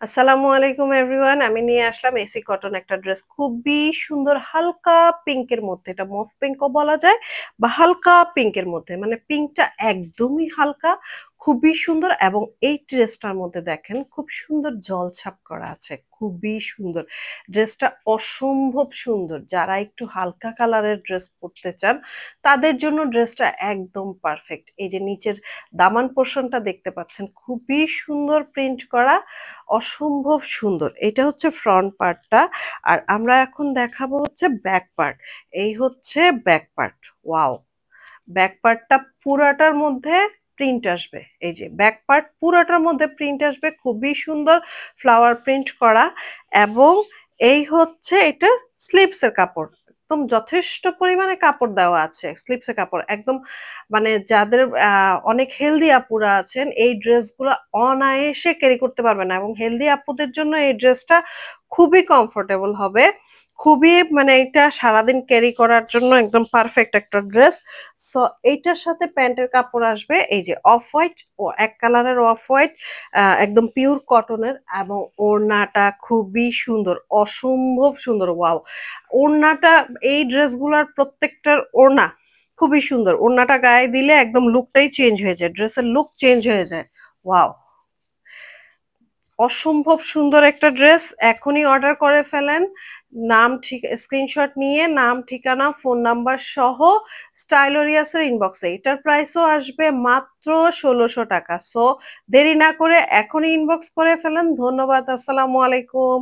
আসসালামু আলাইকুম এভরিওয়ান। আমি নিয়ে আসলাম এসি কটন একটা ড্রেস, খুবই সুন্দর, হালকা পিঙ্কের মধ্যে। এটা মফ পিঙ্কও বলা যায় বা হালকা পিঙ্কের মধ্যে, মানে পিঙ্কটা একদমই হালকা, খুবই সুন্দর। এবং এই ড্রেসটার মধ্যে দেখেন খুব সুন্দর জলছাপ করা আছে, খুবই সুন্দর ড্রেসটা, অসম্ভব সুন্দর। যারা একটু হালকা কালারের ড্রেস পরতে চান তাদের জন্য ড্রেসটা একদম পারফেক্ট। এই যে নিচের দামান পোর্শনটা দেখতে পাচ্ছেন, খুবই সুন্দর প্রিন্ট করা, অসম্ভব সুন্দর। এটা হচ্ছে ফ্রন্ট পার্টটা। আর আমরা এখন দেখাবো হচ্ছে ব্যাক পার্ট। এই হচ্ছে ব্যাক পার্ট। ওয়াও, ব্যাক পার্টটা পুরাটার মধ্যে প্রিন্ট আসবে। এই যে ব্যাক পার্ট পুরাটার মধ্যে প্রিন্ট আসবে, খুবই সুন্দর ফ্লাওয়ার প্রিন্ট করা। এবং এই হচ্ছে এটার স্লিপসের কাপড়, একদম যথেষ্ট পরিমাণে কাপড় দেওয়া আছে। স্লিপসের কাপড় একদম, মানে যাদের অনেক হেলদি আপুরা আছেন এই ড্রেসগুলো অনায়াসে ক্যারি করতে পারবে না, এবং হেলদি আপুদের জন্য এই ড্রেসটা খুবই কমফোর্টেবল হবে। খুবই, মানে এটা সারাদিন ক্যারি করার জন্য একদম পারফেক্ট একটা ড্রেস। সো এইটার সাথে প্যান্টের কাপড় আসবে এই যে অফ হোয়াইট, ও এক কালারের অফ হোয়াইট, একদম পিওর কটনের। এবং ওড়নাটা খুবই সুন্দর, অসম্ভব সুন্দর। ওয়াও, ওড়নাটা, এই ড্রেসগুলোর প্রত্যেকটার ওড়না খুবই সুন্দর। ওড়নাটা গায়ে দিলে একদম লুকটাই চেঞ্জ হয়ে যায়, ড্রেসের লুক চেঞ্জ হয়ে যায়। ওয়াও, অসম্ভব সুন্দর একটা ড্রেস। এখনই অর্ডার করে ফেলেন। নাম, ঠিক স্ক্রিনশট নিয়ে নাম, ঠিকানা, ফোন নাম্বার সহ স্টাইলোরিয়াসের ইনবক্সে। এটার প্রাইসও আসবে মাত্র 1600 টাকা। সো দেরি না করে এখনই ইনবক্স করে ফেলেন। ধন্যবাদ। আসসালামু আলাইকুম।